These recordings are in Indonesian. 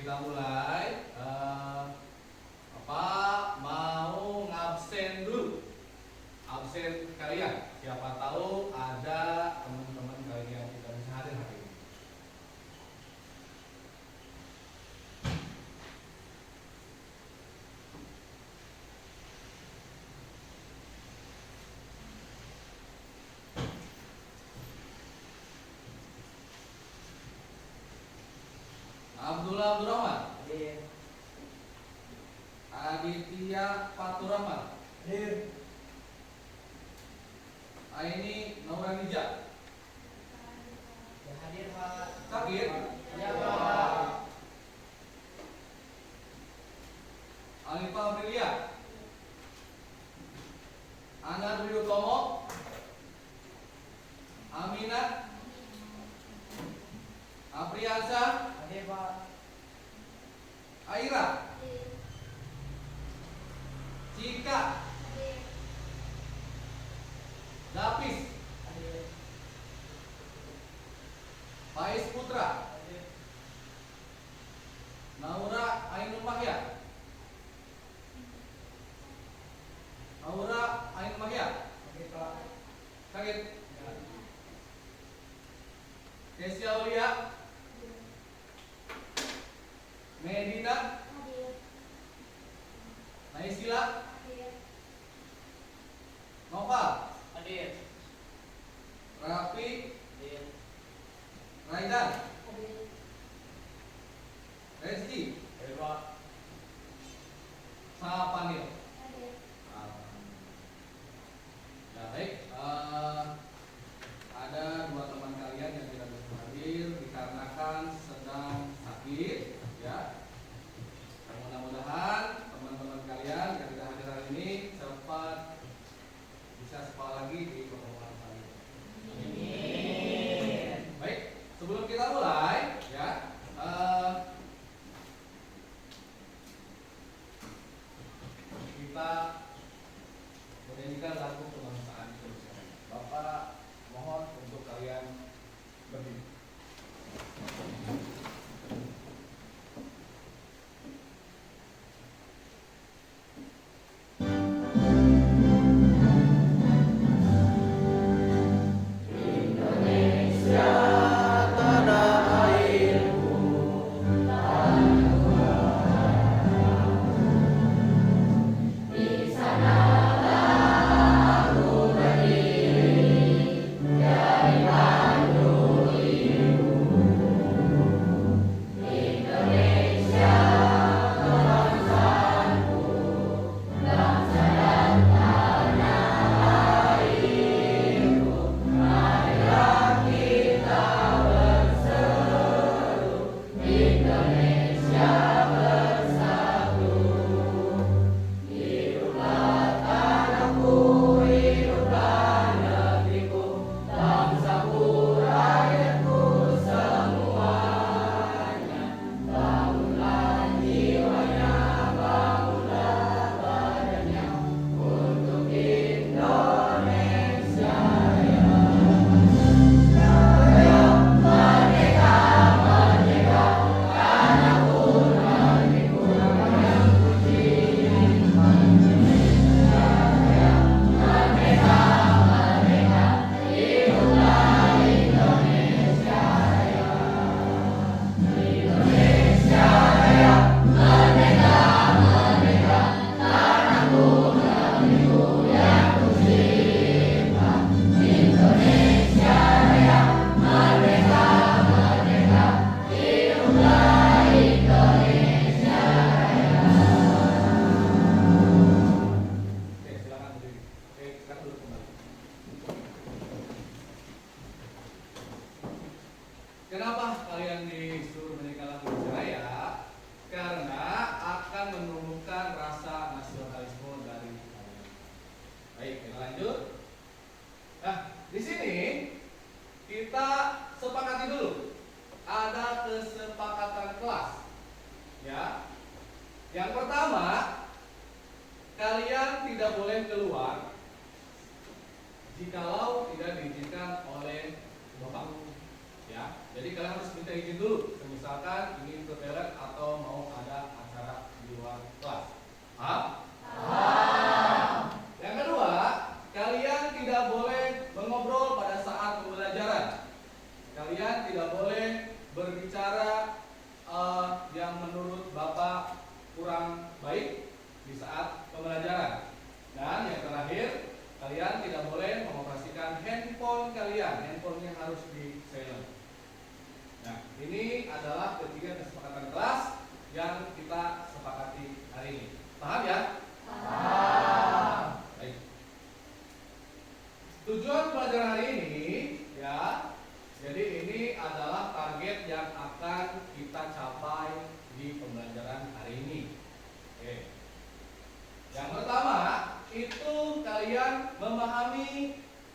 kita mulai. Bapak mau ngabsen dulu. Absen kalian. Siapa tahu ada teman-teman kalian yang tidak bisa hadir hari ini. Abdullah Abdurrahman. Hadir. Aditya Faturrahman. Hadir. Aini Nauranija. Ya, hadir Pak. Sakit? Ya Pak. Alifa Aprilia. Anar Dwi Utomo. Aminat Apriansa. Hadir Pak. Aira. Cika. Dapis. Hadir. Faiz Putra. Hadir. Naura Ainul Mahya. Naura Ainul Mahya. Hadir Pak. Sakit? Ya. Kesia Aulia. Medina. Naisila. Noval. Hadir. Rafi. Hadir. Raidan. Resti. Hadir Pak. Sapanil. Ya baik. Ada dua teman kalian yang tidak bisa hadir dikarenakan sedang sakit, ya. Dan mudah-mudahan teman-teman kalian yang tidak hadir hari ini cepat bisa sekolah lagi di pertemuan kali. Amin. Baik, sebelum kita mulai, ya. Kita menyanyikan lagu kebangsaan Indonesia. Bapak mohon untuk kalian berdiri. Oke, silakan berdiri. Oke, kita duduk kembali. Kenapa kalian disuruh menyanyikan lagu Jaya? Karena akan menumbuhkan rasa nasionalisme dari kalian. Baik, kita lanjut. Nah, di sini kita sepakati dulu. Ada kesepakatan kelas. Ya. Yang pertama, kalian tidak boleh keluar jikalau tidak diizinkan oleh bapak. Ya, jadi kalian harus minta izin dulu. Misalkan ingin ke toilet atau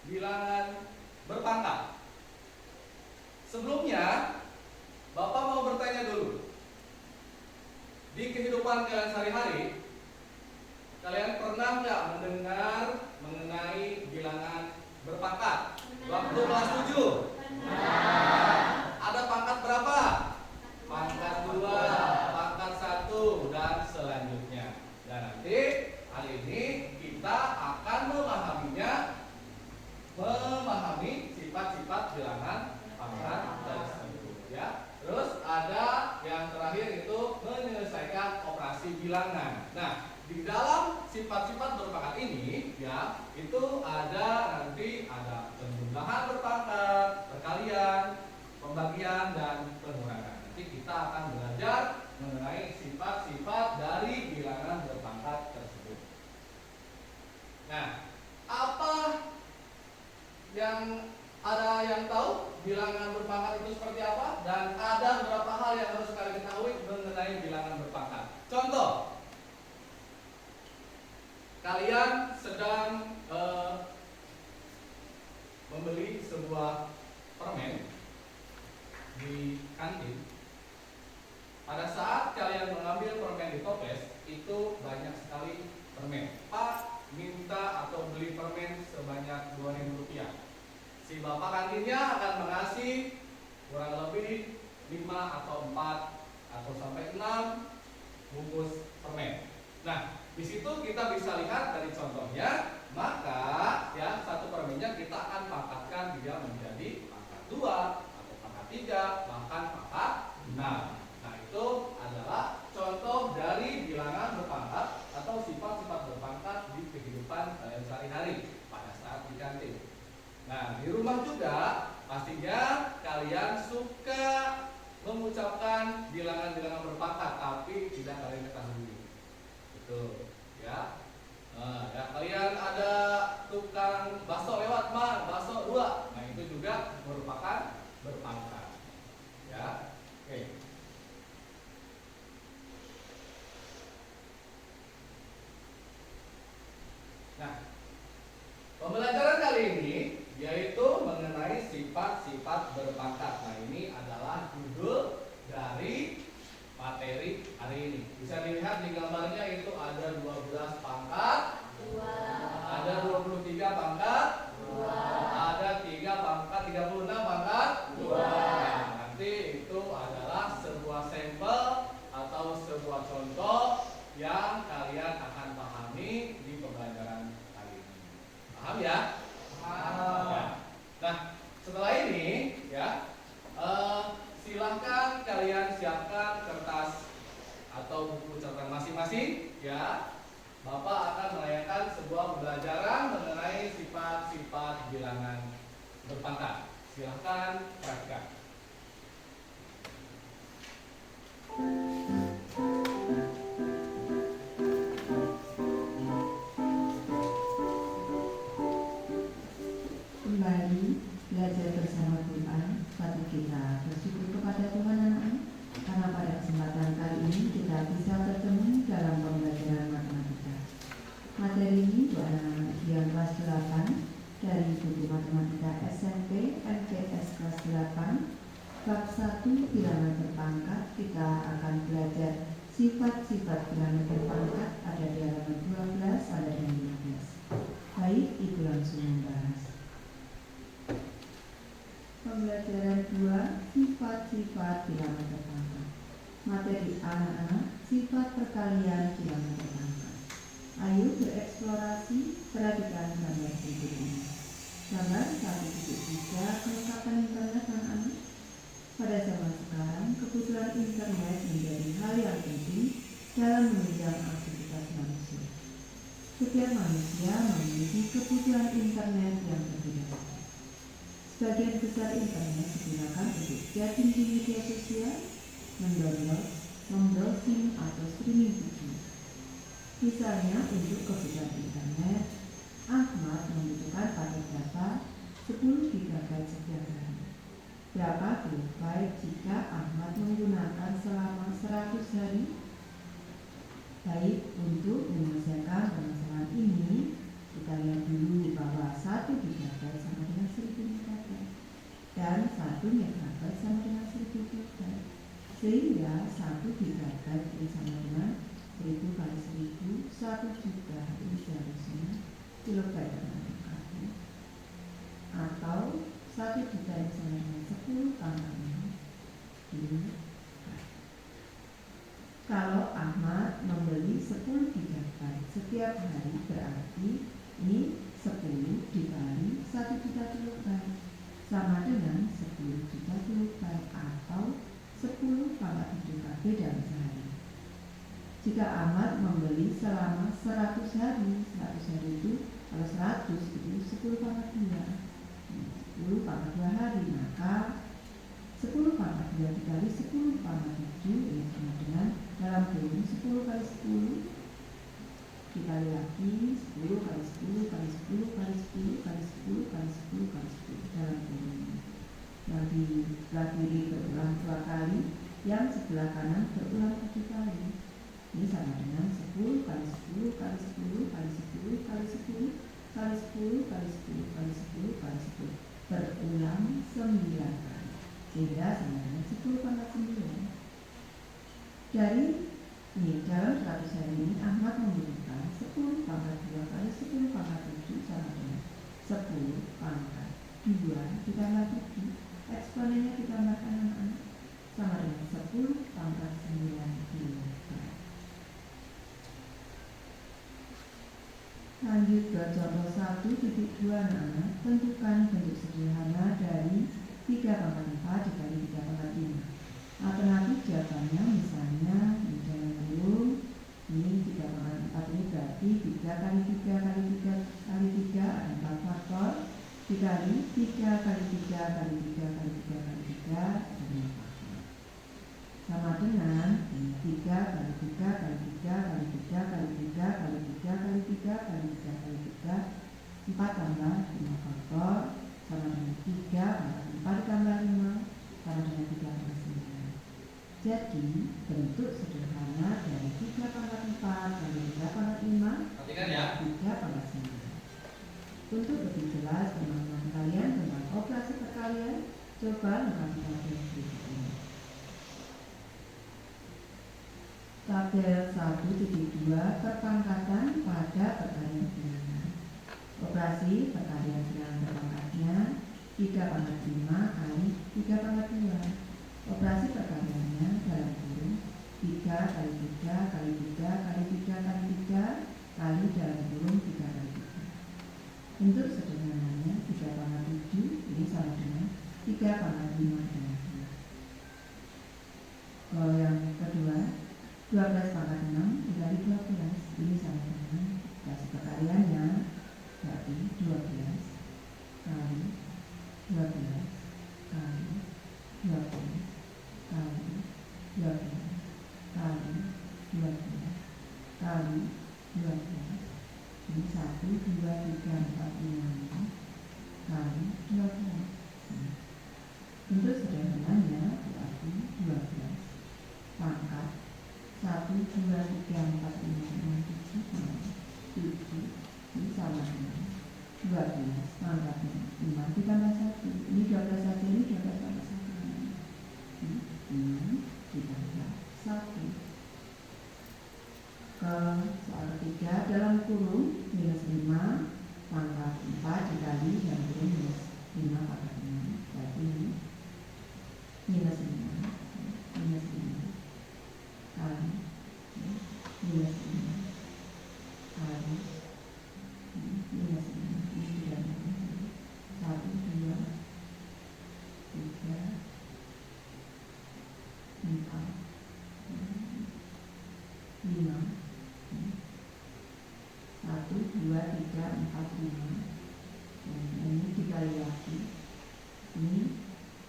bilangan berpangkat. Sebelumnya, Bapak mau bertanya dulu. Di kehidupan kalian sehari-hari, kalian pernah nggak mendengar mengenai bilangan berpangkat? Waktu kelas 7. Ada pangkat berapa? Pangkat 2, pangkat 1, dan selanjutnya. Dan nanti hari ini kita akan memahami sifat-sifat bilangan pangkat tersebut, ya. Terus ada yang terakhir itu menyelesaikan operasi bilangan. Nah, di dalam sifat-sifat berpangkat ini, ya, itu ada penjumlahan berpangkat, perkalian, pembagian, dan pengurangan. Nanti kita akan belajar mengenai sifat-sifat dari bilangan berpangkat tersebut. Nah, apa yang ada yang tahu bilangan berpangkat itu seperti apa? Dan ada beberapa hal yang harus kalian ketahui mengenai bilangan berpangkat. Contoh, kalian sedang membeli sebuah permen di kantin. Pada saat kalian mengambil permen di toples, itu banyak sekali permen. Pak minta atau beli permen sebanyak Rp2.000. Si bapak kantinnya akan mengasih kurang lebih 5 atau 4 atau sampai 6 bungkus permen. Nah, di situ kita bisa lihat dari contohnya, maka ya satu permennya kita akan pangkatkan dia menjadi pangkat 2 atau pangkat 3, bahkan pangkat 6. Nah, itu adalah contoh dari bilangan berpangkat atau sifat-sifat berpangkat di kehidupan kalian sehari-hari pada saat di kantin. Nah, di rumah juga pastinya kalian suka mengucapkan bilangan-bilangan berpangkat, tapi tidak kalian ketahui. Betul, ya. Ya, kalian ada tukang bakso lewat, Mang, bakso 2. Nah, itu juga merupakan berpangkat. Ya. Oke. Nah, pembelajaran kali ini yaitu mengenai sifat-sifat berpangkat. Nah, ini adalah judul dari materi hari ini. Bisa dilihat di gambarnya itu ada 12 pangkat, ada 23 pangkat, ada 3 pangkat, 36 pangkat, Nah, nanti itu adalah sebuah sampel atau sebuah contoh yang kalian akan pahami di pembelajaran kali ini. Paham ya? Nah, setelah ini ya, silahkan kalian siapkan kertas atau buku catatan masing-masing ya. Bapak akan melayangkan sebuah pembelajaran mengenai sifat-sifat bilangan berpangkat. Silahkan perhatikan. Kembali belajar bersama Quran, patut kita bersyukur kepada Tuhan anak-anak karena pada kesempatan kali ini kita bisa bertemu dalam pembelajaran matematika. Materi ini buat anak-anak ujian kelas 8 dari buku matematika SMP MTS kelas 8 bab 1 bilangan berpangkat. Kita akan belajar sifat-sifat bilangan berpangkat, ada di halaman 12 sampai dengan 15. Baik, Ibu langsung membahas. Pembelajaran 2, sifat-sifat bilangan berpangkat. Materi anak-anak, sifat perkalian bilangan berpangkat. Ayo bereksplorasi, perhatikan gambar berikut ini. Gambar 1.3, kelengkapan internet anak-anak. Pada zaman sekarang, kebutuhan internet menjadi hal yang penting dalam menunjang aktivitas manusia. Setiap manusia memiliki kebutuhan internet yang berbeda. Sebagian besar internet digunakan untuk chatting di media sosial, mendownload, membrowsing, atau streaming video. Misalnya untuk kebutuhan internet, Ahmad membutuhkan paket data 10 GB setiap hari. Berapa kilobyte jika Ahmad menggunakan selama 100 hari? Baik, untuk menyelesaikan permasalahan ini, kita lihat dulu bahwa 1 GB sehingga 1 gigabyte ini sama dengan 1000 kali 1000, 1 juta ini seharusnya kilobyte atau 1 juta ini sama dengan 10 pangkat 6 kilobyte. Kalau Ahmad membeli 10 gigabyte setiap hari, berarti ini 10 dikali 1 juta kilobyte sama dengan 10 juta kilobyte atau 10 pangkat 7 KB dalam sehari. Jika Ahmad membeli selama 100 hari, 100 hari itu kalau 100 itu 10 pangkat 2, 10 pangkat 2 hari, maka 10 pangkat 2 dikali 10 pangkat 7 ini sama dengan dalam kurung 10 kali 10 dikali lagi 10 kali 10 kali 10 kali 10 kali 10 kali 10 kali 10 dalam kurung. Yang di sebelah kiri berulang 2 kali, yang sebelah kanan berulang 7 kali. Ini sama dengan 10 kali 10 kali 10 kali 10 kali 10 kali 10 kali 10 kali 10 kali 10 berulang 9 kali, sehingga sama dengan 10 pangkat 9. Dari dalam 100 hari ini Ahmad membutuhkan 10 pangkat 2 kali 10 pangkat 7 sama dengan 10 pangkat 2 ditambah 7. Eksponennya ditambahkan anak-anak sama dengan 10 pangkat 9 kilogram. Lanjut ke contoh 1.2 anak-anak. Tentukan bentuk sederhana dari 3 pangkat 4 dikali 3 pangkat 5. Alternatif jawabannya misalnya di dalam kurung ini 3 pangkat 4 ini berarti 3 kali 3 kali 3 kali 3 ada 4 faktor dikali 3 kali 3 kali 3 kali 3 kali 3 ada 5 faktor sama dengan 3 kali 3 kali 3 kali 3 kali 3 kali 3 kali 3 kali 3 kali 3 4 tambah 5 faktor sama dengan 3 pangkat 4 ditambah 5 sama dengan 3 pangkat 9. Jadi bentuk sederhana dari 3 pangkat 4 kali 3 pangkat 5 Perhatikan ya. 3 pangkat 9. Untuk lebih jelas teman-teman kalian tentang operasi perkalian, coba lengkapi tabel berikut ini. Tabel 1.2 perpangkatan pada perkalian bilangan. Operasi perkalian bilangan berpangkatnya 3 pangkat 5 kali 3 pangkat 2. Operasi perkaliannya dalam kurung 3 kali 3 kali 3 kali 3 kali 3 kali dalam kurung 3 kali 3. Bentuk sederhananya 3 pangkat 7 ini sama dengan 3 pangkat 5 dan 2. Kalau yang kedua 12 pangkat 6 dikali 12 ini sama dengan operasi perkaliannya berarti 12 kali 12 kali 12 kali 12 kali 12 kali 12 ini 1, 2, 3, 4, 5 kali 12. Bentuk sederhananya berarti 12 pangkat 1, 2, 3, 4, 5, 6, 7 ini sama dengan 12 pangkat 5 ditambah 1 ini 12 saja, ini 12 pangkat 1 ini ditambah 1. Ke soal ketiga dalam kurung minus 5 pangkat 4 dikali dalam kurung minus 5 pangkat 6 berarti ini minus 5 kali minus 5 kali minus 5 ini tidak ada 1, 2, 3, 4, 5 1, 2, 3, 4, 5 ini dikali lagi ini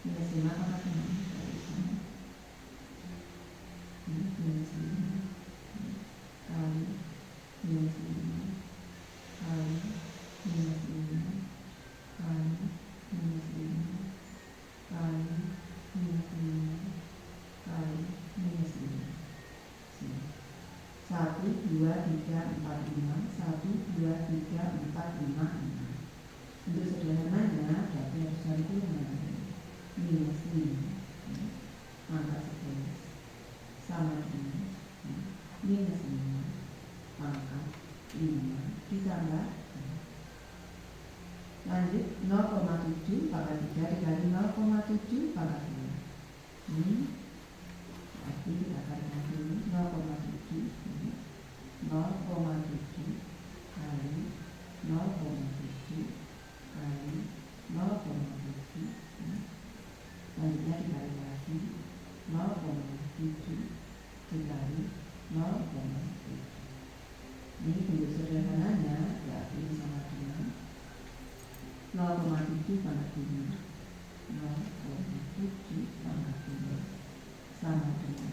minus 5 pangkat 6 dari sana ini minus 5 kali minus 5 kali minus 5 kali minus 5 kali minus 5 kali minus 5 1, 2, 3, 4, 5 1, 2, 3, 4, 5, 6. Untuk sederhananya berarti harus cari kurungan minus 5 angka 11 minus 5 pangkat 5 ditambah lanjut 0,7 pangkat 3 dikali 0,7 pangkat 2. Ini berarti kita kalikan dulu 0,7 ini 0,7 kali 0,7 kali 0,7 lanjutnya dikali lagi 0,7 dikali 0,7. Ini bentuk sederhananya berarti sama dengan 0,7 pangkat 5 0,7 pangkat 2 sama dengan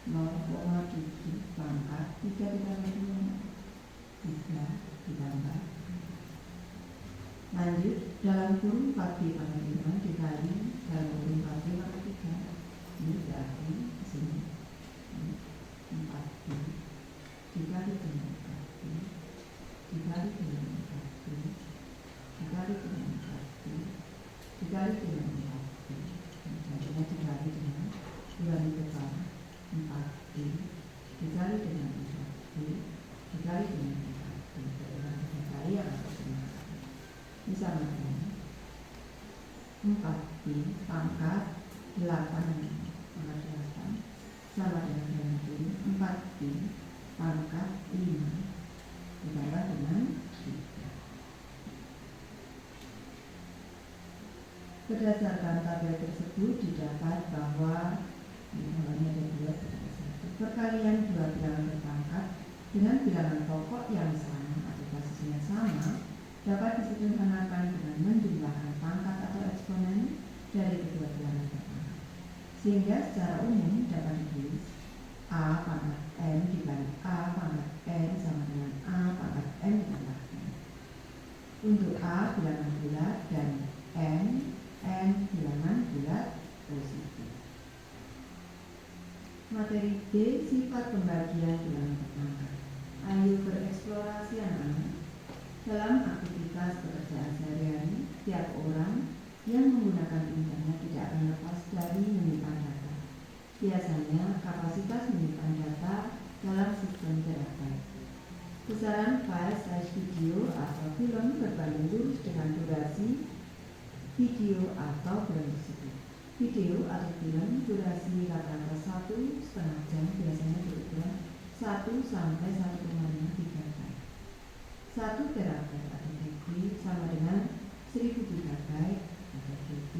0,7 pangkat 3 ditambah 2 3 ditambah lanjut dalam kurung 4B pangkat 5 dikali dalam kurung 4B pangkat 3. Ini berarti di sini 4B dikali dengan 4B dikali dengan 4B dikali dengan 4B dikali dengan 4B jadinya dikali dengan ulangi depan 4B dikali dengan 4B dikali dengan 4B ulangi dikali yang atas ini sama dengan 4B pangkat 8 pangkat 8 sama dengan dalam kurung 4B pangkat 5 ditambah dengan 3. Berdasarkan tabel tersebut didapat bahwa hanya ada 2 perkalian 2 bilangan berpangkat dengan bilangan pokok yang sama atau basisnya sama dapat disederhanakan dengan menjumlahkan pangkat atau eksponen dari kedua bilangan berpangkat, sehingga secara umum dapat ditulis A pangkat N dikali A pangkat N sama dengan A pangkat N ditambah N. Untuk A bilangan bulat dan N bilangan bulat positif. Materi B, sifat pembagian bilangan berpangkat. Ayo bereksplorasi anak-anak. Dalam aktivitas pekerjaan sehari-hari, tiap orang yang menggunakan internet tidak akan lepas dari menyimpan data. Biasanya kapasitas menyimpan data dalam sistem terabyte. Besaran file size video atau film berbanding lurus dengan durasi video atau film tersebut. Video atau film durasi rata-rata 1,5 jam, biasanya berukuran 1 sampai 1,5 GB. 1 terabyte atau GB sama dengan 1000 GB atau GB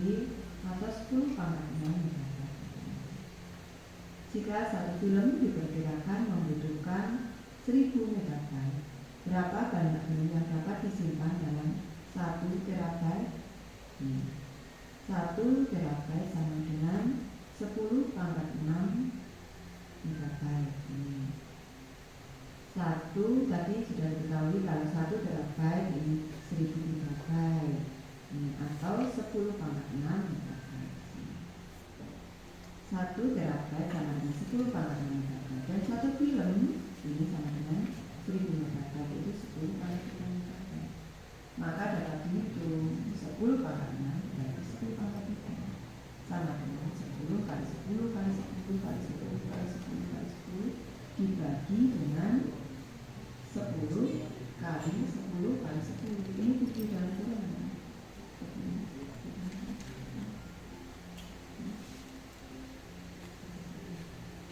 atau 10 pangkat 6 MB. Jika satu film diperkirakan membutuhkan 1000 MB, berapa banyak film yang dapat disimpan dalam 1 terabyte? 1 terabyte sama dengan 10 pangkat 6 MB. 1 tadi sudah diketahui kalau 1 terabyte ini 1000 MB atau 10 pangkat 6 MB. 1 terabyte sama dengan 10 pangkat 6 MB dan 1 film ini sama dengan 1000 MB itu 10 pangkat 6 MB. Maka dapat dihitung 10 pangkat 6 dari 10 pangkat 3 sama dengan 10 kali 10 kali 10 kali 10 kali 10 kali 10 dibagi dengan 10 kali 10 kali 10. Ini bukti dalam ulangan.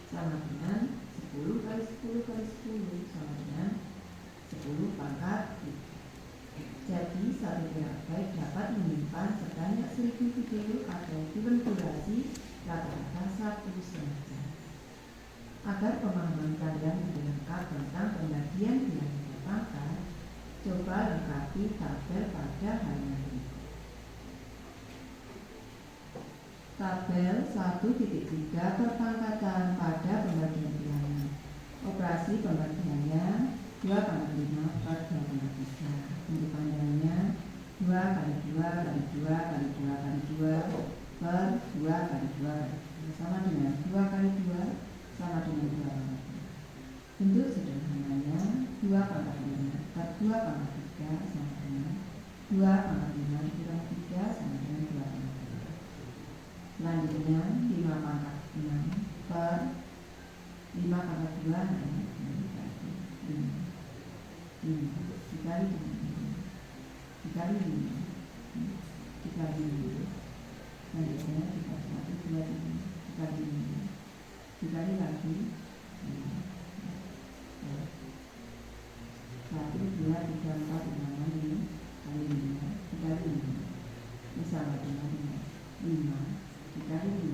Sama dengan 10 kali 10 kali 10 sama dengan 10 pangkat 3. Jadi 1 terabyte dapat menyimpan sebanyak 1000 video atau film durasi rata-rata 1,5 jam. Agar pemahaman kalian lebih lengkap tentang pembagian bilangan berpangkat, coba lengkapi tabel pada halaman berikut. Tabel 1.3 perpangkatan pada pembagian bilangan. Operasi pembagiannya 2,5 per 2,3. Untuk panjangnya 2 kali 2 kali 2 kali 2 kali 2 per 2 kali 2 kali 2 sama dengan 2 kali 2 sama dengan 2 pangkat 5. Bentuk sederhananya 2 pangkat 5 per 2 pangkat 3 sama dengan 2 pangkat 5 dikurang 3 sama dengan 2 pangkat 3. Selanjutnya 5 pangkat 6 per 5 5 pangkat 2 anak berarti 5 dikali 5 dikali 5 dikali 5 selanjutnya dikali 1, 2, 3 dikali 5 dikali lagi 1, 2, 3, 4, 5, 6 kali 5 dikali 5 ini sama dengan 5 dikali 5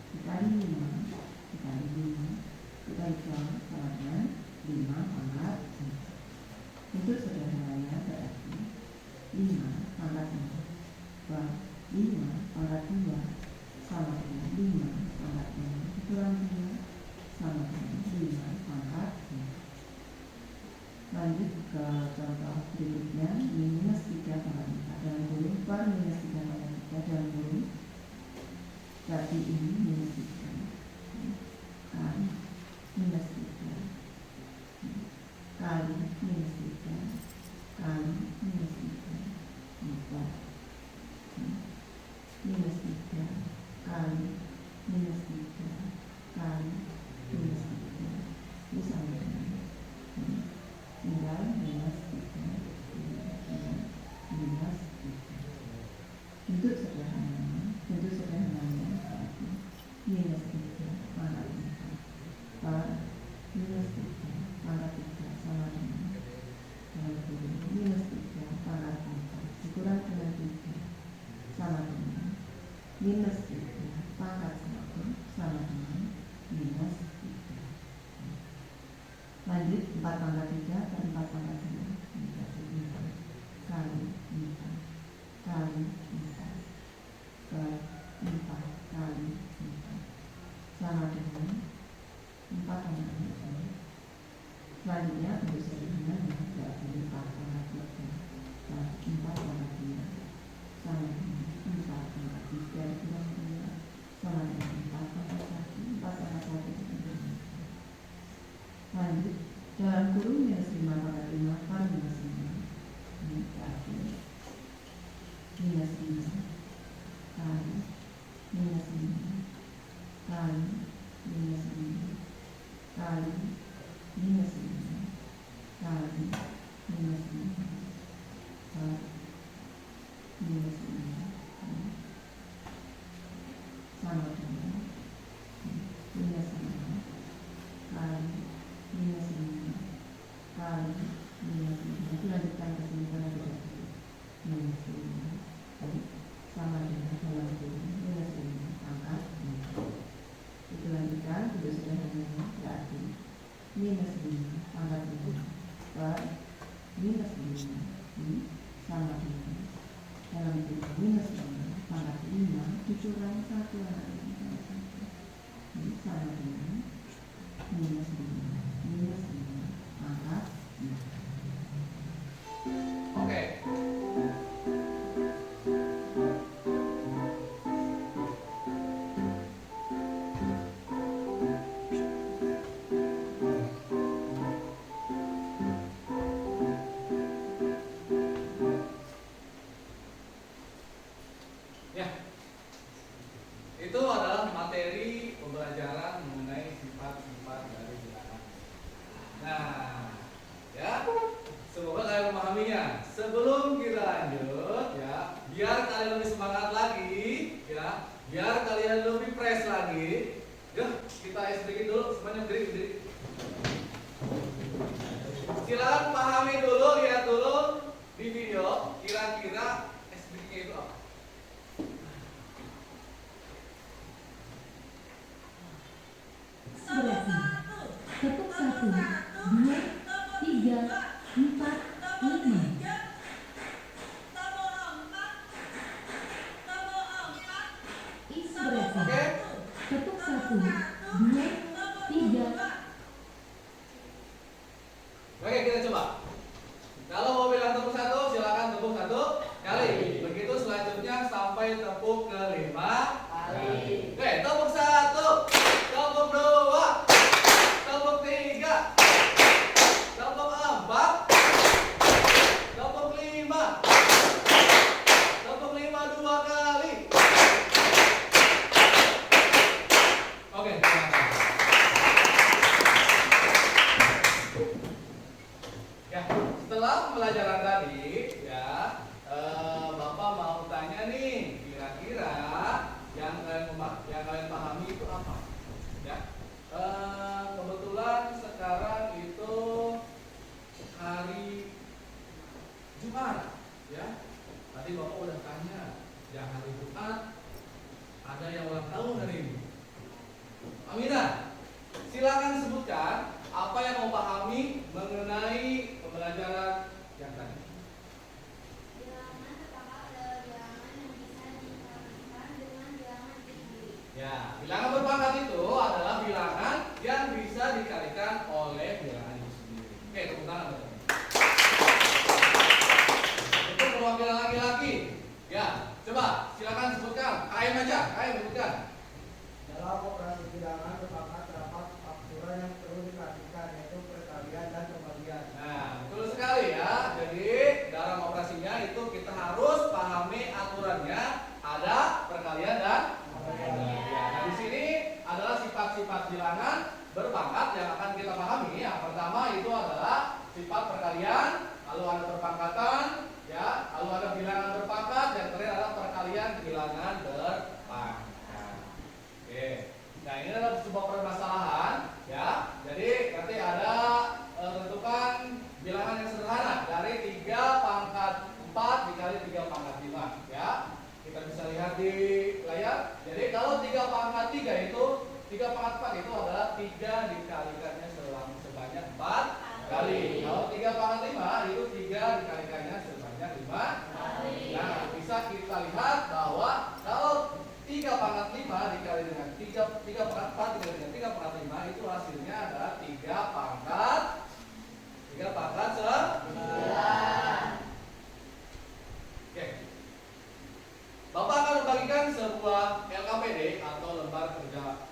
dikali 5 dikali 5 kita hitung sama dengan 5 pangkat 5. Untuk sederhananya berarti 5 pangkat 5 pangkat 2 sama dengan 5 pangkat 5 dikurang 2 sama dengan 5 pangkat 5. Lanjut ke contoh berikutnya, minus 3 pangkat 4 dalam kurung per minus 3 pangkat 3 dalam kurung. Berarti ini minus 3 kali minus 3 kali minus 3 kali minus 3 4 minus 3 kali minus 3 kali minus 3 ini sama dengan tinggal minus 3 minus 3. Bentuk sederhananya berarti minus 3 pangkat 4 per minus 3 pangkat 3 sama dengan dalam kurung minus 3 pangkat 4 dikurang dengan 3 sama dengan minus 3 pangkat 1 sama dengan minus 3. Lanjut 4 pangkat 3 per 4 pangkat 2 dikasih 4 kali 4 kali 4 per 4 kali 4 sama dengan 4 pangkat 2. Selanjutnya untuk sederhananya berarti 4 pangkat 3 per 4 pangkat 2 sama dengan 4 pangkat 3 kurang 2 sama dengan 4 pangkat 1 4 pangkat 1. Lanjut dalam kurung minus 5 pangkat 5 per minus 5 ini berarti minus 5 kali minus 5 kali minus 5 kali minus 5 kali minus 5 per minus 5 sama dengan minus 5 kali minus 5 kali minus 5 itu lanjutkan ke sini karena tidak minus 5 jadi sama dengan dalam kurung minus 5 pangkat 5. Itu lanjutkan itu sederhananya berarti minus 5 pangkat 5 per minus 5 ini sama dengan dalam kurung minus 5 pangkat 5 dikurang 1 anak ini sama dengan minus 5 pangkat 5. Oke. Ya. Itu adalah materi pembelajaran mengenai sifat-sifat dari bilangan. Nah, ya, semoga kalian memahaminya. Sebelum kita lanjut, ya, biar kalian lebih semangat lagi, ya, biar kalian lebih fresh lagi, yuk kita sedikit dulu, semuanya berdiri. Silakan pahami dulu, lihat dulu di video, kira-kira SBK itu apa? Berarti tepuk 1, 2, 3, 4, 5. Inspirasi. Oke? Tepuk 1, 2, 3. Oke, kita coba. Kalau mau bilang tepuk 1, silakan tepuk 1 kali. Begitu selanjutnya sampai tepuk ke 5 kali. Oke, tepuk 1, tepuk 2, tepuk 3, tepuk 4, tepuk 5, tepuk 5 2 kali. Oke, silakan. silakan sebutkan apa yang mau pahami mengenai pembelajaran yang tadi. Bilangan berpangkat adalah bilangan yang bisa disamakan dengan bilangan itu sendiri. Ya, bilangan berpangkat itu adalah bilangan yang bisa dikalikan oleh bilangan itu sendiri. Oke, tepuk tangan teman-teman. Untuk perwakilan laki-laki, ya, coba silakan sebutkan. KM aja, KM sebutkan. Dalam operasi bilangan berpangkat terdapat faktura yang perlu diperhatikan, yaitu perkalian dan pembagian. Nah, betul sekali ya. Jadi dalam operasinya itu kita harus pahami aturannya, ada perkalian dan pembagian. Nah, di sini adalah sifat-sifat bilangan berpangkat yang akan kita pahami. Yang pertama itu adalah sifat perkalian, lalu ada perpangkatan, ya, lalu ada bilangan berpangkat, yang terakhir adalah perkalian bilangan berpangkat. Oke. Nah, ini adalah sebuah permasalahan, ya. Jadi nanti ada tentukan bilangan yang sederhana dari 3 pangkat 4 dikali 3 pangkat 5, ya. Kita bisa lihat di layar. Jadi kalau 3 pangkat 3 itu 3 pangkat 4 itu adalah 3 dikalikannya sebanyak 4 kali. Kalau 3 pangkat 5 itu 3 dikalikannya sebanyak 5 kali. Nah, bisa kita lihat bahwa kalau 3 pangkat 5 dikali dengan 3 pangkat 4 dikali dengan 3 pangkat 5 itu hasilnya adalah 3 pangkat 9. Oke. Bapak akan membagikan sebuah LKPD atau lembar kerja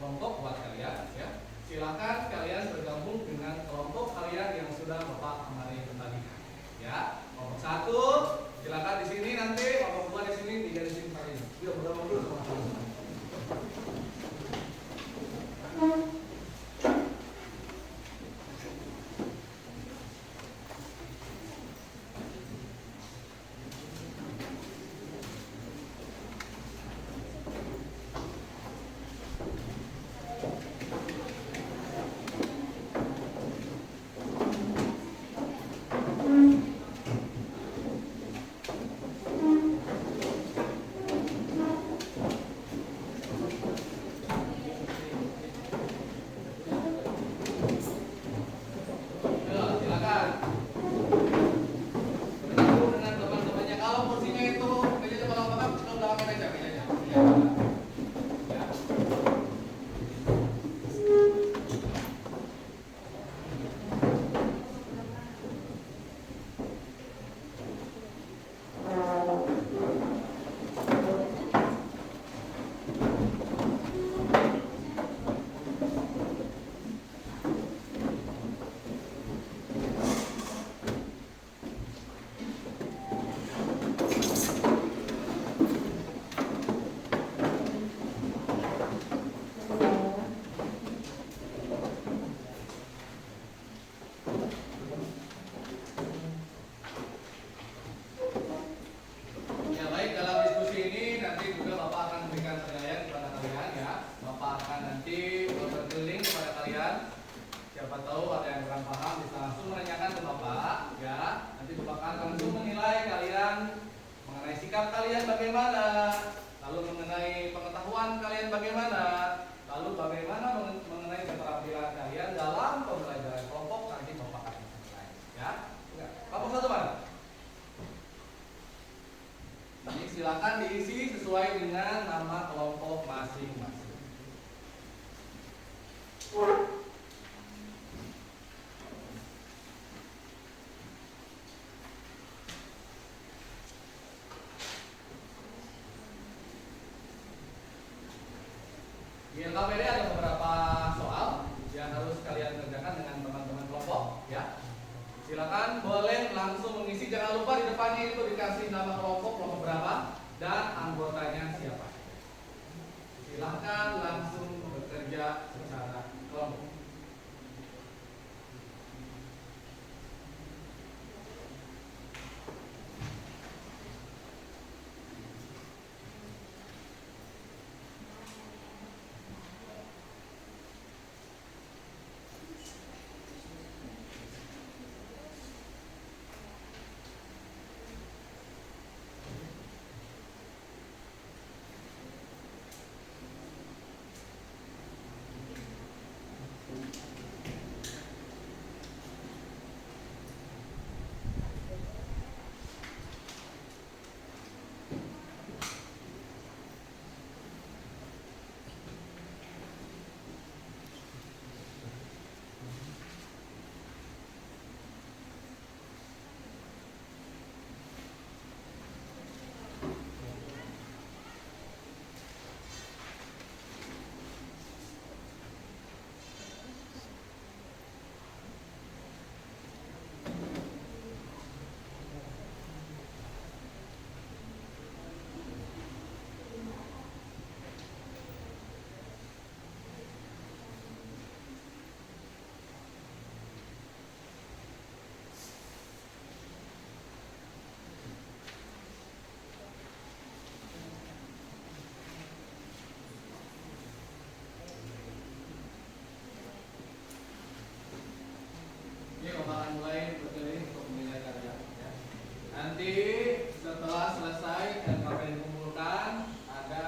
kelompok buat kalian, ya. Silakan kalian bergabung dengan kelompok kalian yang sudah Bapak kemarin bagikan, ya. Kelompok 1 silakan di sini, nanti kelompok 2 di sini, 3 di sini, 4 di sini. Yuk bergabung dulu sama teman-teman. Silakan diisi sesuai dengan nama kelompok masing-masing. Di LKPD ada beberapa soal yang harus kalian kerjakan dengan teman-teman kelompok, ya. Silakan boleh langsung mengisi, jangan lupa di depannya itu dikasih nama kelompok berapa dan anggotanya siapa. Silakan langsung bekerja secara kelompok. coba akan mulai berkeliling untuk menilai kalian ya. Nanti setelah selesai LKP dikumpulkan, ada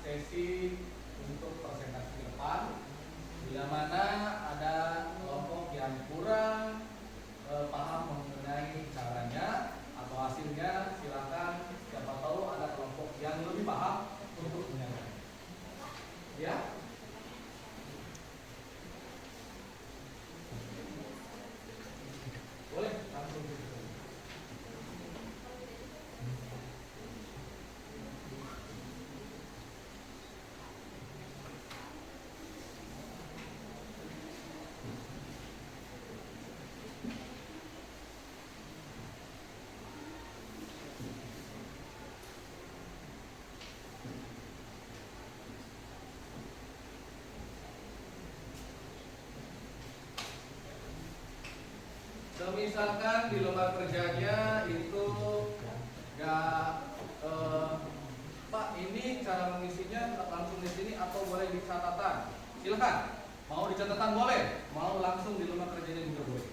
sesi untuk presentasi ke depan. Bila mana ada kelompok yang kurang paham mengenai caranya atau hasilnya, silakan, siapa tahu ada kelompok yang lebih paham untuk menyampaikan. Ya. Boleh langsung. Misalkan di lembar kerjanya itu nggak Pak, ini cara mengisinya langsung di sini atau boleh di catatan? Silakan. Mau di catatan boleh, mau langsung di lembar kerjanya juga boleh.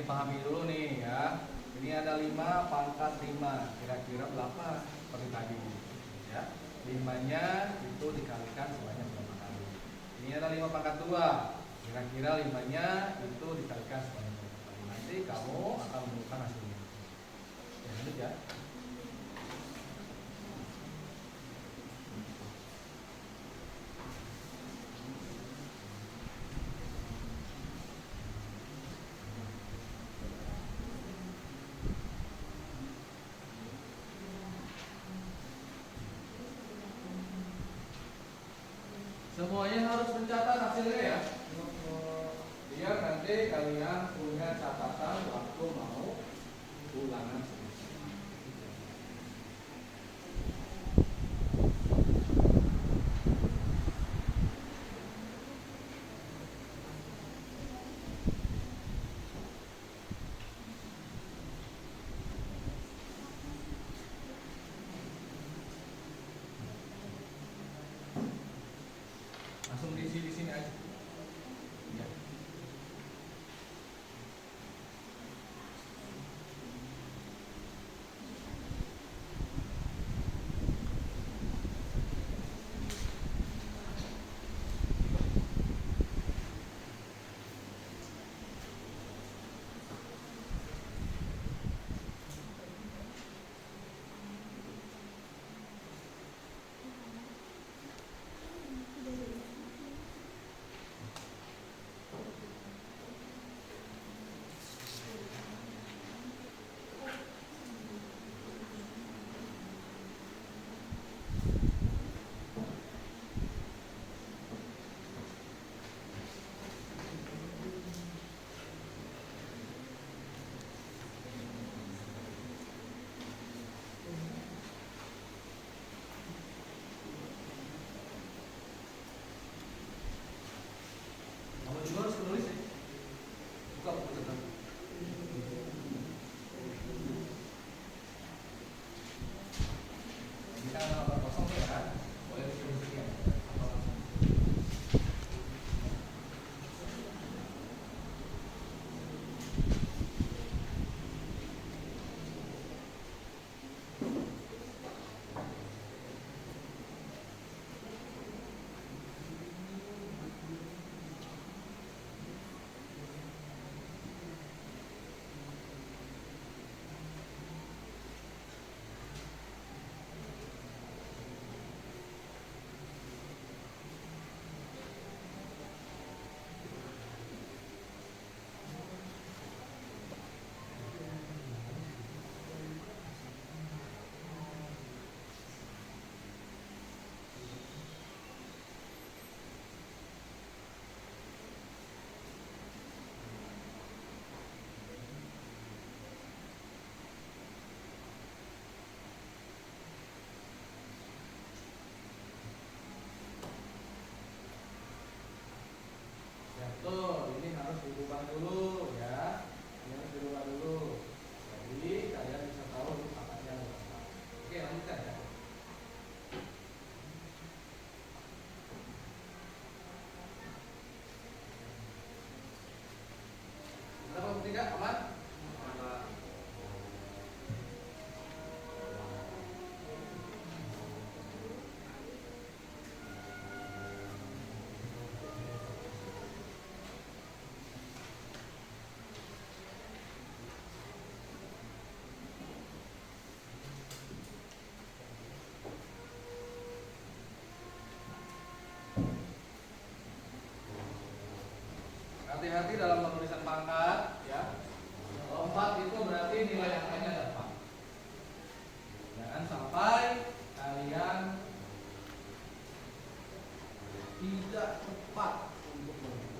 Pahami dulu nih ya. Ini ada 5 pangkat 5, kira-kira berapa seperti tadi ya. 5-nya itu dikalikan sebanyak berapa kali. Ini ada 5 pangkat 2, kira-kira 5-nya itu dikalikan sebanyak berapa kali. Nanti kamu akan menemukan hasilnya. Ya, lanjut ya. Semuanya harus mencatat hasilnya ya. Biar nanti kalian punya catatan waktu mau ulangan. Langsung diisi di sini aja. Ya. hati-hati dalam penulisan pangkat ya. Kalau 4 itu berarti nilai angkanya ada 4. Jangan sampai kalian tidak tepat untuk menulis.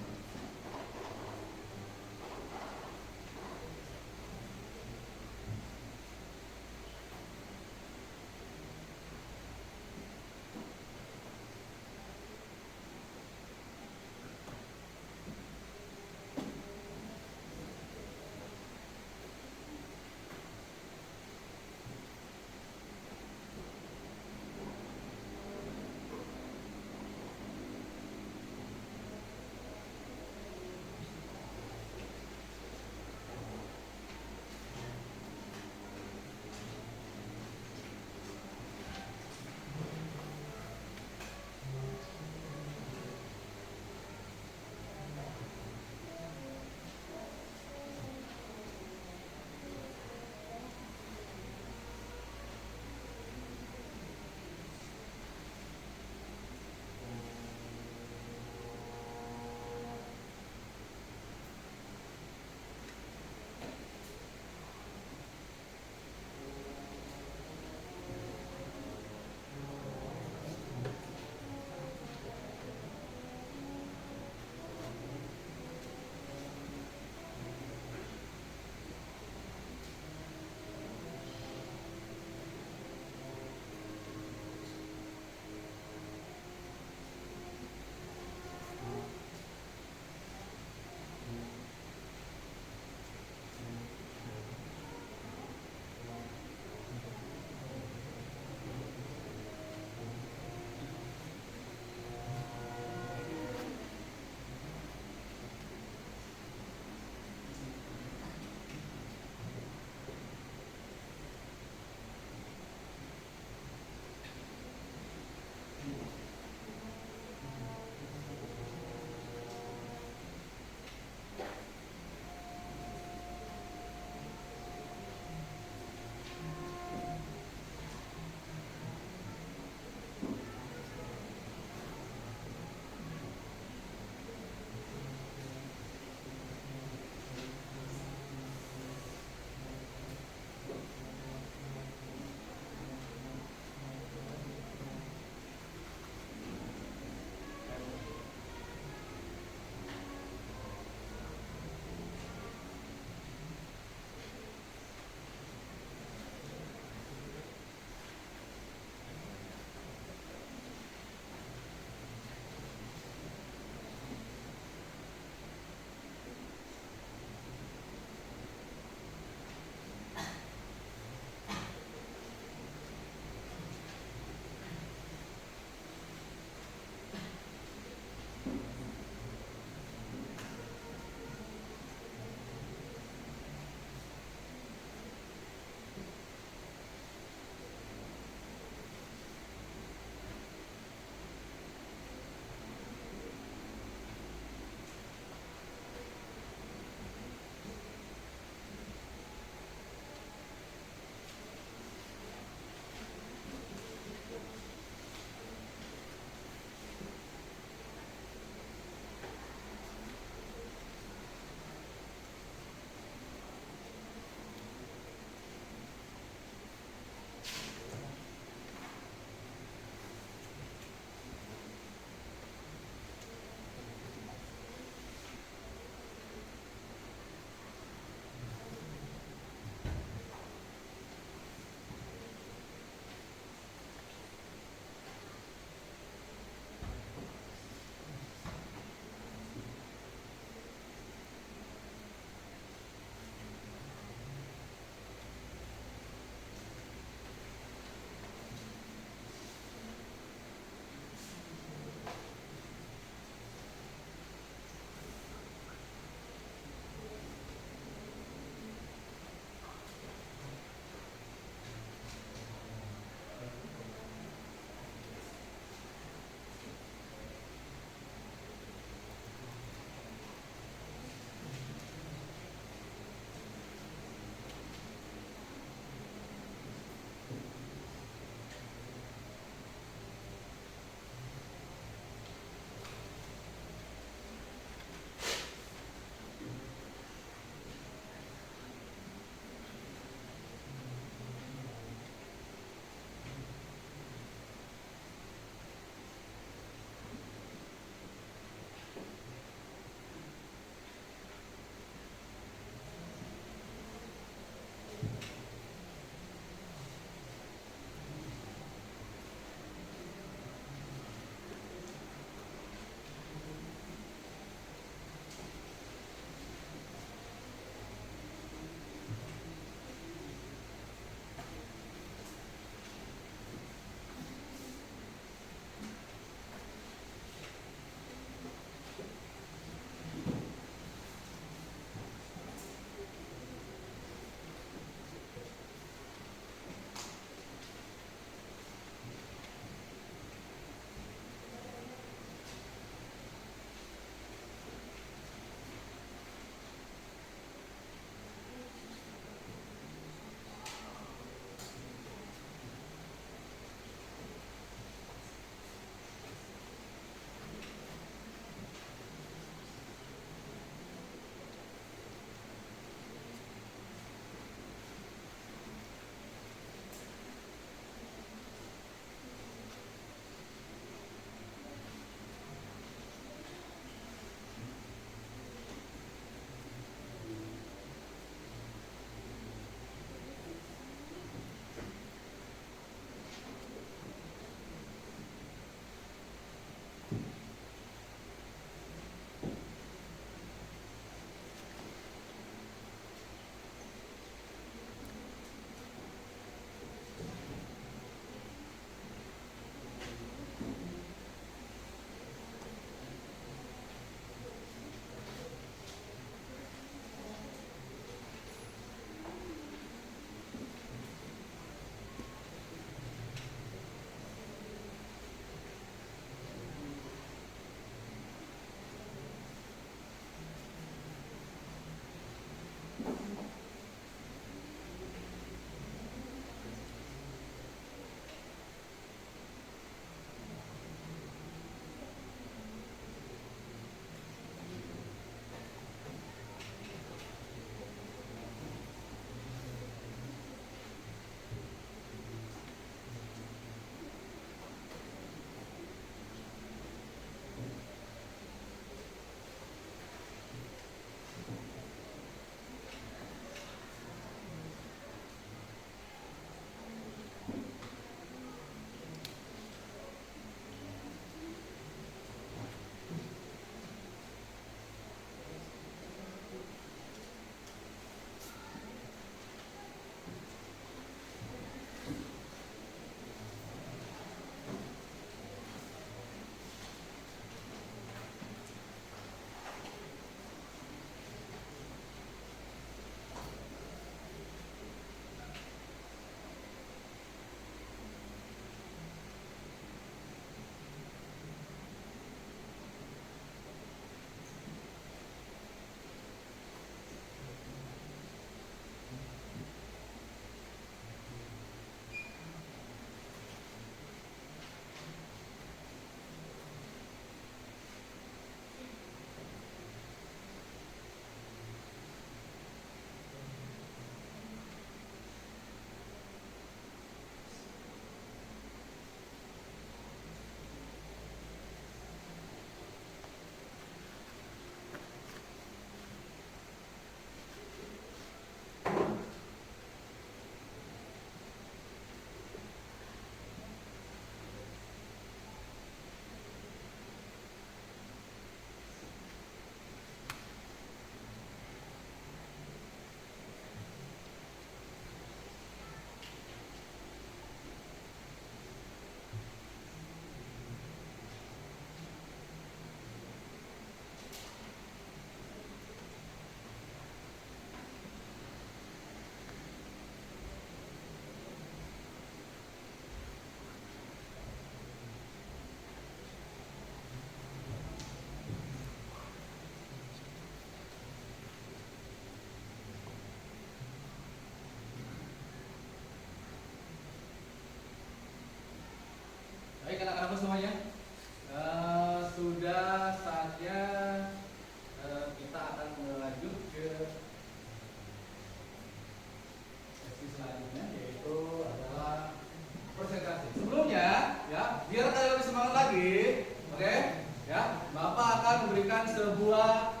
lagi, oke? Ya, Bapak akan memberikan sebuah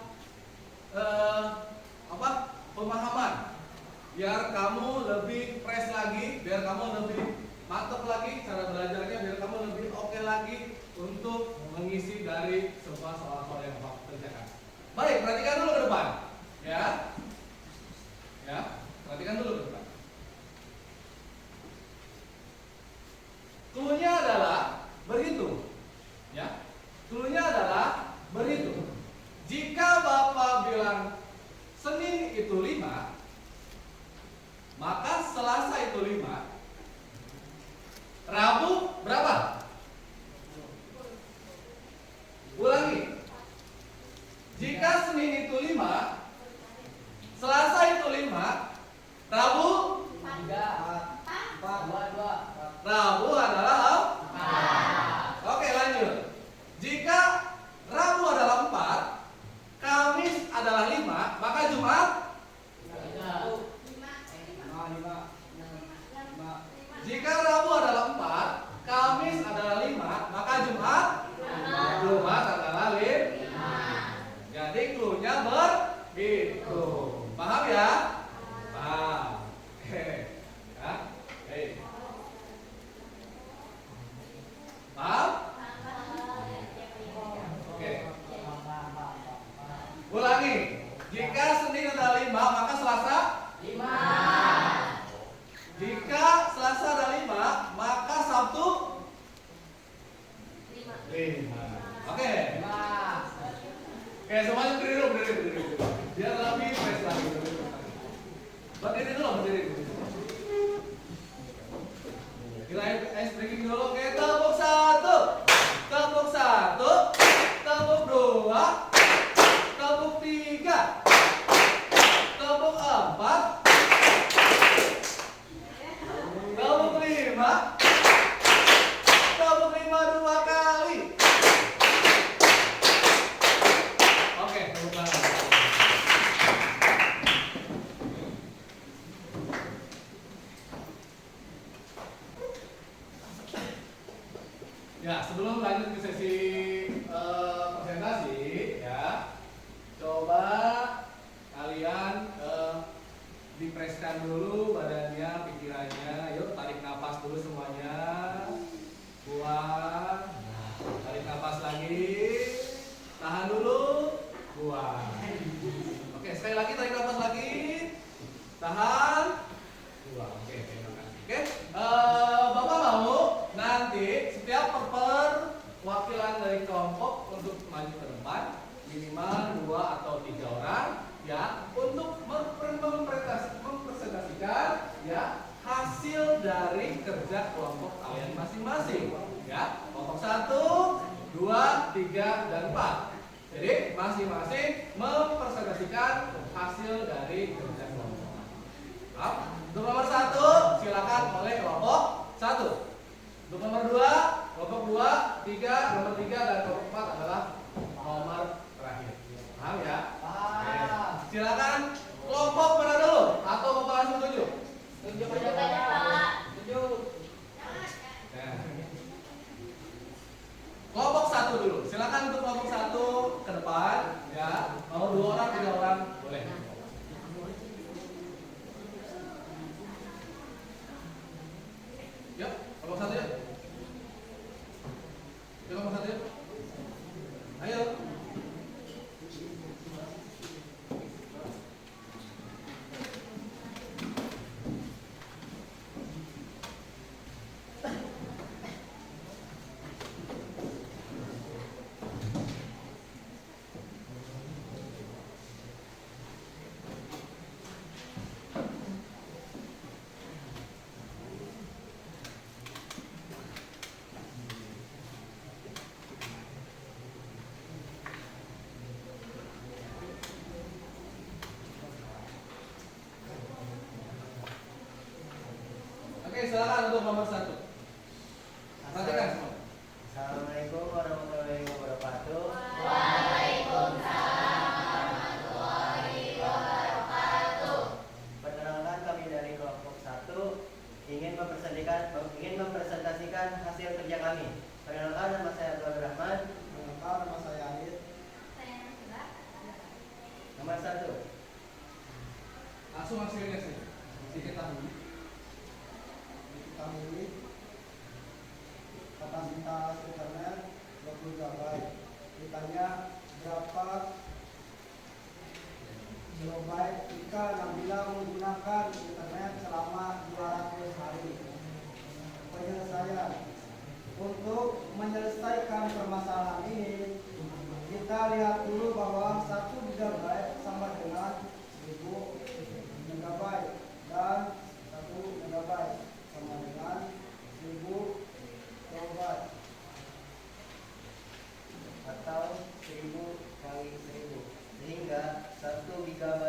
pemahaman biar kamu lebih fresh lagi, biar kamu lebih mantap lagi cara belajarnya, biar kamu lebih oke lagi untuk mengisi dari semua soal-soal yang Bapak kerjakan. Baik, perhatikan dulu ke depan, ya. Ya, perhatikan dulu ke depan. Cluenya adalah berhitung, ya. Cluenya adalah berhitung. Jika Bapak bilang Senin itu 5, maka Selasa itu 5, Rabu berapa? Ulangi. Jika Senin itu 5, Selasa itu 5, Rabu 4. Rabu adalah 4. Oke, lanjut. Jika Rabu adalah 4, Kamis adalah 5, maka Jumat 5. jika Rabu adalah 4, Kamis adalah 5, maka Jumat adalah 5. Jadi cluenya berhitung. Paham ya? Paham. Oke. Ya. Paham? Oke. Ulangi. Jika Senin adalah 5, maka Selasa 5. Jika Selasa ada 5, maka Sabtu 5. Oke. Oke, semuanya berdiri dulu. Biar lebih fresh lagi. Berdiri dulu. Kita ice breaking dulu. Oke, tepuk 1. Tepuk 1. Tepuk 2. Tepuk 3. Tepuk 4. Tepuk 5. Tepuk 5 2 kali. Oke, tepuk tangan. Ya, sebelum lanjut ke sesi presentasi, ya, coba kalian dipreskan dulu badannya, pikirannya. Yuk, tarik nafas dulu semuanya. Buang. Tarik nafas lagi. Tahan dulu. Buang. Oke, sekali lagi tarik nafas lagi. Tahan. Buang. Oke, terima kasih. Oke, Bapak mau nanti setiap perwakilan dari kelompok untuk maju ke depan minimal 2 atau 3 orang, ya, untuk mempresentasikan, ya, hasil dari kerja kelompok kalian masing-masing, ya. Kelompok 1, 2, 3, dan 4. Jadi masing-masing mempresentasikan hasil dari kerja kelompok. Untuk nomor 1 silakan oleh kelompok 1. Untuk nomor 2, kelompok 2, 3, nomor 3 dan kelompok 4 adalah nomor terakhir. Paham ya? Paham. Silakan kelompok mana dulu? Atau Bapak langsung tunjuk? Tunjuk aja, Pak. Tunjuk. Nah. Kelompok 1 dulu. Silakan untuk kelompok 1 ke depan, ya. Mau 2 orang, 3 orang, boleh. Yuk, kelompok 1 yuk. Yuk, kelompok 1 yuk. Ayo. Oke, silakan untuk nomor 1. Perhatikan semua. Assalamualaikum warahmatullahi wabarakatuh. Perkenalkan, kami dari kelompok 1 ingin mempresentasikan hasil kerja kami. Perkenalkan, nama saya Abdul Diketahui. Diketahui kapasitas internet 20 GB. Ditanya berapa kilobyte jika Nabila menggunakan internet selama 200 hari. Penyelesaian. Untuk menyelesaikan permasalahan ini, kita lihat dulu bahwa 1 GB sama dengan 1000 MB dan 1 MB sama dengan 1000 kilobyte atau 1000 kali 1000, sehingga 1 GB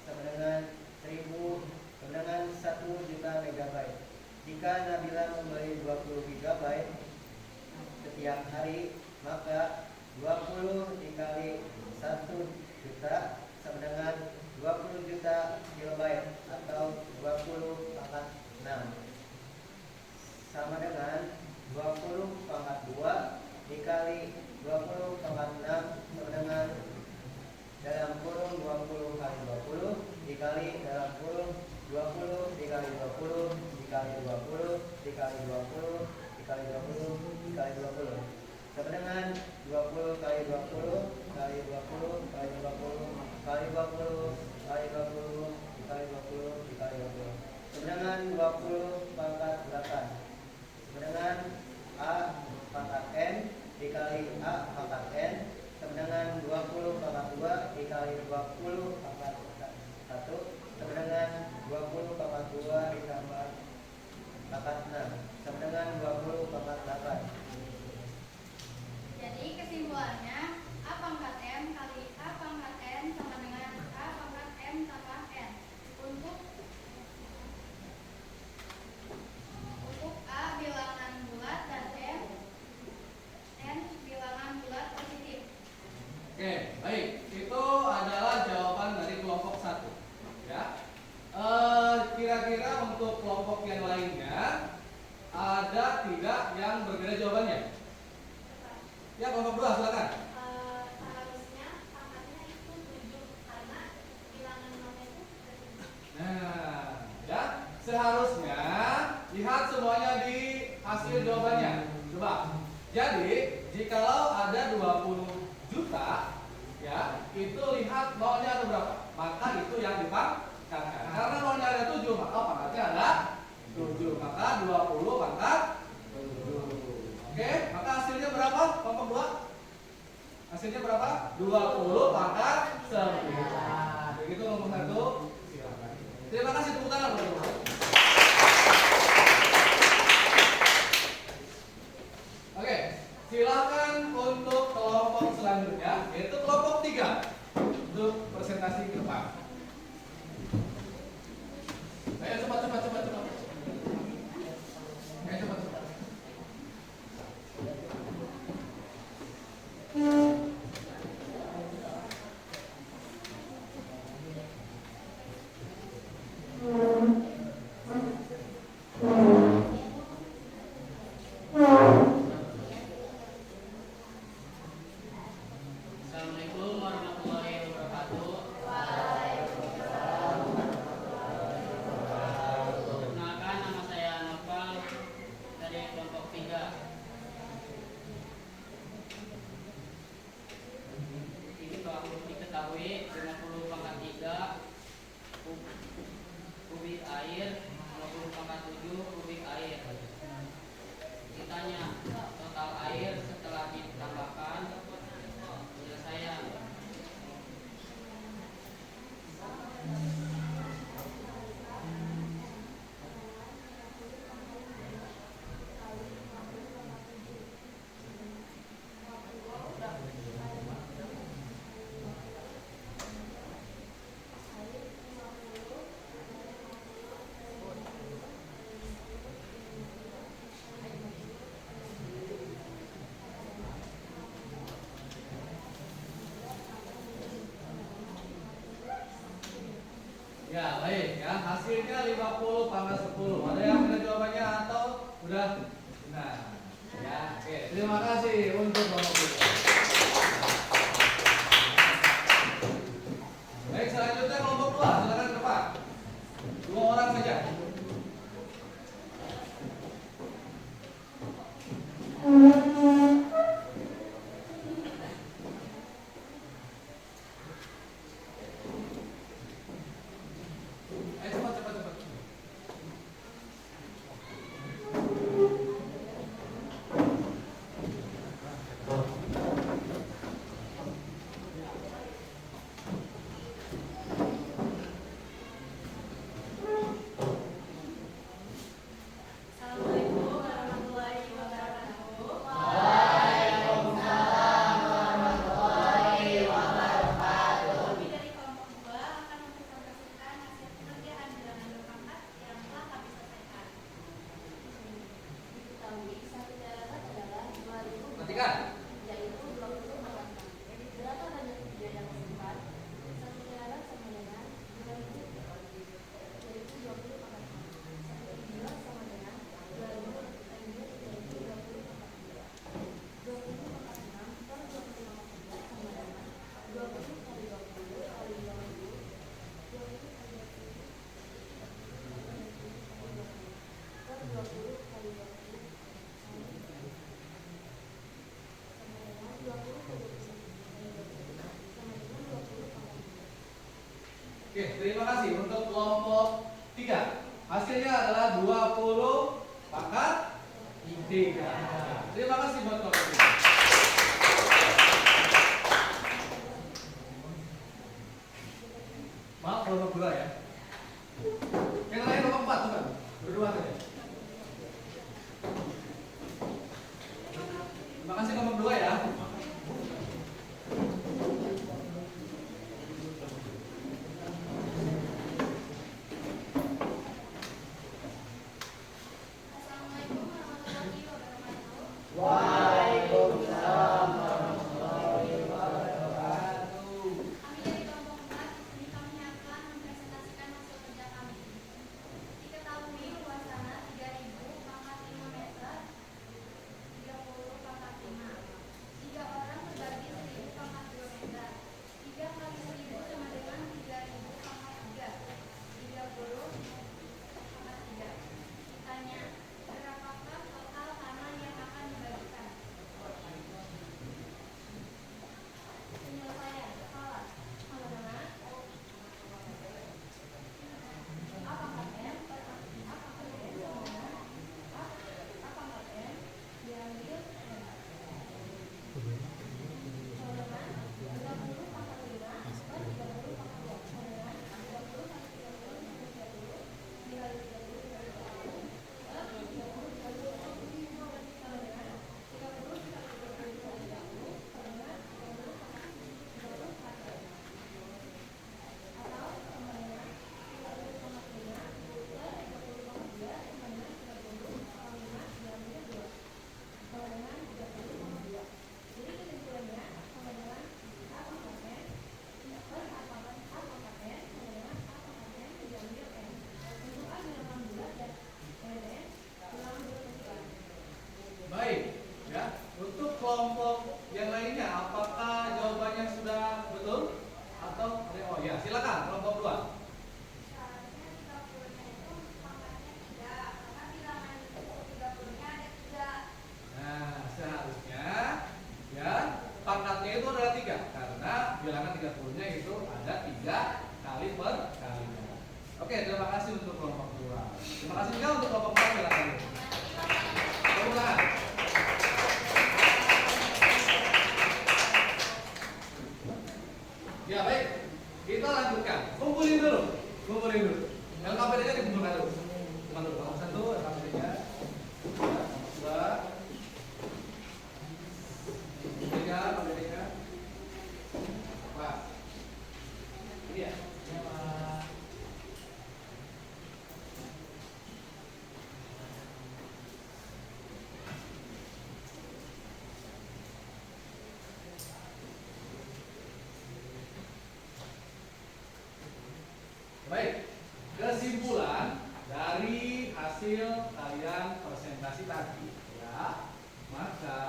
sama dengan 1000 sama dengan 1 juta megabyte. Jika Nabila membeli 20 GB setiap hari, maka 20 dikali 1 juta sama dengan 20 juta kilobyte atau 20 pangkat 6 sama dengan 20 pangkat 2 dikali 20 pangkat 6 sama dengan dalam kurung 20 kali 20 dikali dalam kurung 20 dikali 20 dikali 20 dikali 20 dikali 20 dikali 20 sama dengan 20 kali 20 kali 20 kali 20 kali 20 kali 20 dikali 20 dikali 20 sama dengan 20 pangkat 8 sama dengan A pangkat N dikali A pangkat N sama dengan 20 pangkat 2 dikali 20 pangkat 1 sama dengan 20 pangkat 2 ditambah pangkat 6 sama dengan 20 pangkat 8. Jadi kesimpulannya A pangkat M kali A pangkat N sama dengan A pangkat M tambah N. Untuk A bilangan bulat dan N bilangan bulat positif. Oke, baik. Itu adalah jawaban dari kelompok 1. Ya. Kira-kira untuk kelompok yang lainnya ada tidak yang berbeda jawabannya? Ya, kelompok 2 silakan. Seharusnya pangkatnya itu 7 karena bilangan nolnya itu Nah, ya, seharusnya lihat semuanya di hasil jawabannya. Coba. Jadi, jikalau ada 20 juta, ya, itu lihat nolnya ada berapa. Maka itu yang dipangkatkan. Karena nolnya ada 7, maka pangkatnya ada 7. Maka 20 pangkat 7. Oke, maka hasilnya berapa? Kelompok 2? Hasilnya berapa? 20 pangkat 9. Begitu kelompok 1. Silakan. Terima kasih, tepuk tangan buat teman-teman. Oke, silakan untuk kelompok selanjutnya, yaitu kelompok 3 untuk presentasi ke depan. Ayo cepat. Ayo cepat. Assalamualaikum warahmatullahi wabarakatuh. Perkenalkan, nama saya Noval dari kelompok 3. Ini telah diketahui 50 pangkat 3 kubik air, 50 pangkat 7 kubik air. Ditanya total air setelah ditambahkan. Penyelesaian. Ya, baik ya. Hasilnya 50 pangkat 10. Ada yang benar jawabannya atau udah benar? Ya, oke. Terima kasih untuk kelompok 3. Baik, selanjutnya kelompok 2. Silakan ke depan. 2 orang saja. Oke, terima kasih untuk kelompok 3. Hasilnya adalah 20 pangkat 3. Terima kasih buat kelompok 3. Maaf kelompok 2 ya. Yang lain kelompok 4 bukan? Berdua saja. Terima kasih kelompok 2 ya. Assalamualaikum warahmatullahi wabarakatuh. Waalaikumsalam warahmatullahi wabarakatuh. Kami dari kelompok 4, di sini kami akan mempresentasikan hasil kerja kami. Diketahui luas tanah 3.000 pangkat 5 meter, 30 pangkat 5. 3 orang berbagi 1.000 pangkat 2 meter. 3 kali 1.000 sama dengan 3.000 pangkat 3. 30 pangkat 3. Ditanya, berapakah total tanah yang akan dibagikan? Penyelesaian, salah. Sama-sama. A pangkat M per A pangkat N sama dengan A pangkat N diambil N. Sama-sama. 30 pangkat 5 per 30 pangkat 2 sama dengan 30 kali 30 minus 30 dikali 30 dikali 30 per 30 dikali 30 sama dengan 30 dikali 30 dikali 30 sama dengan 30 pangkat 30 pangkat N. Atau sama dengan 30 pangkat 5 per 30 pangkat 2 sama dengan 30 pangkat 5 diambil 2 sama dengan 30 pangkat 2. Jadi kesimpulannya sama dengan A pangkat N per A pangkat N sama dengan A pangkat N diambil N. Untuk A bilangan bulat dan N bilangan bulat pasti. Baik, ya. Untuk kelompok yang lainnya, apakah jawabannya sudah betul? Atau oh ya, silakan kelompok 2. Seharusnya 30-nya itu pangkatnya 3 karena bilangan 30-nya ada 3. Nah, seharusnya ya pangkatnya itu adalah 3 karena bilangan 30-nya itu ada 3 kali per kalinya. Oke, terima kasih untuk kelompok 2. Terima kasih juga untuk kelompok 4 silakan. Ulang. Ya baik, kita lanjutkan. Kumpulin dulu. LKPD-nya dikumpulkan dulu. Kumpulkan dulu. Nomor 1 LKPD-nya. Nomor 2. 3 LKPD-nya. Wah. Ini ya. Baik, kesimpulan dari hasil kalian presentasi tadi ya, maka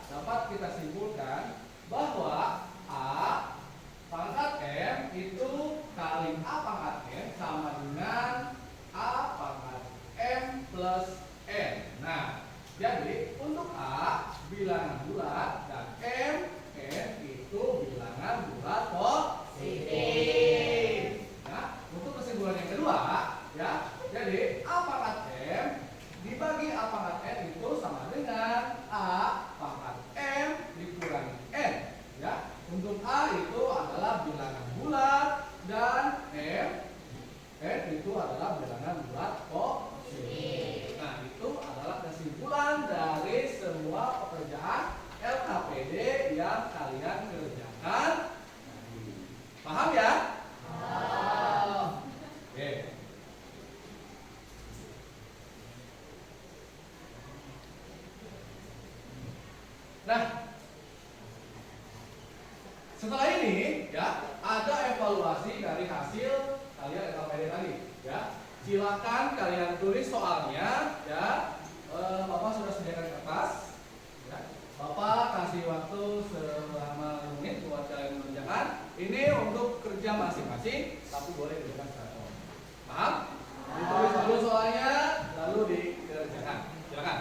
dapat kita simpulkan bahwa A pangkat M itu kali A pangkat M sama dengan A pangkat M plus N. Nah, jadi untuk A bilangan bulat dan N itu bilangan bulat positif. Nah, untuk kesimpulan yang kedua, ya, jadi A pangkat M dibagi A pangkat N itu sama dengan A pangkat M dikurangi N. Ya, untuk A itu adalah bilangan bulat dan N itu adalah bilangan bulat positif. Nah, itu adalah kesimpulan dari semua pekerjaan LKPD yang kalian kerjakan. Paham ya? Oke. Nah, setelah ini ya ada evaluasi dari hasil kalian LKPD tadi ya. Silakan kalian tulis soalnya ya. Bapak sudah sediakan kertas ya. Bapak kasih waktu selama 5 menit buat kalian mengerjakan. Ini untuk kerja masing-masing, tapi boleh dikerjakan secara kelompok. Paham? Ditulis dulu soalnya, lalu dikerjakan. Silakan.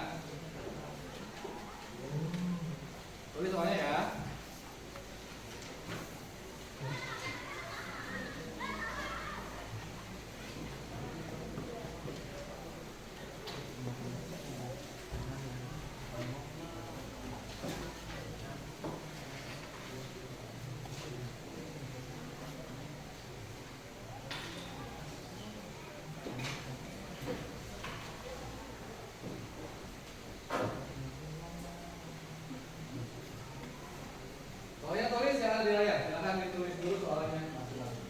Tulis soalnya ya. di layar. Silakan ditulis dulu soalnya masing-masing.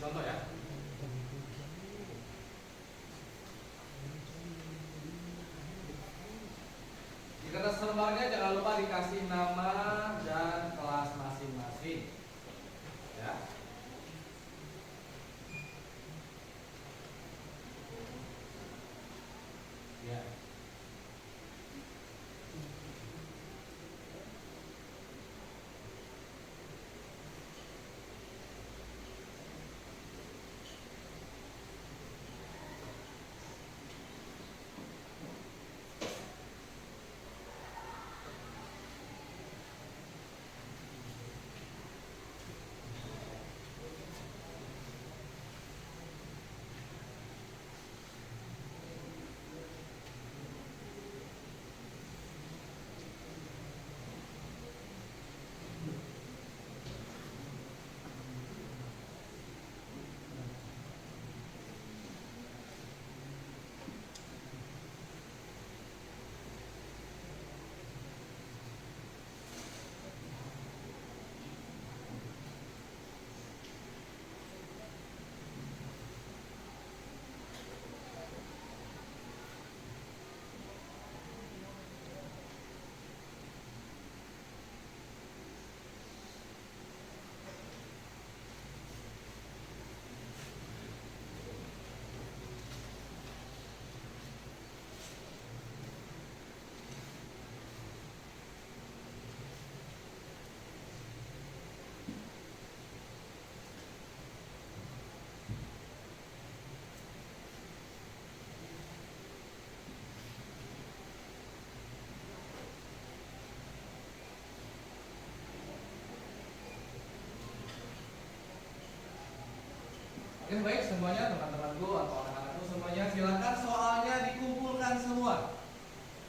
Contoh ya. Di kertas lembarnya jangan lupa dikasih nama dan kelas masing-masing. Ya. Ya. Oke, baik semuanya, teman-temanku atau anak-anakku semuanya, silakan soalnya dikumpulkan semua.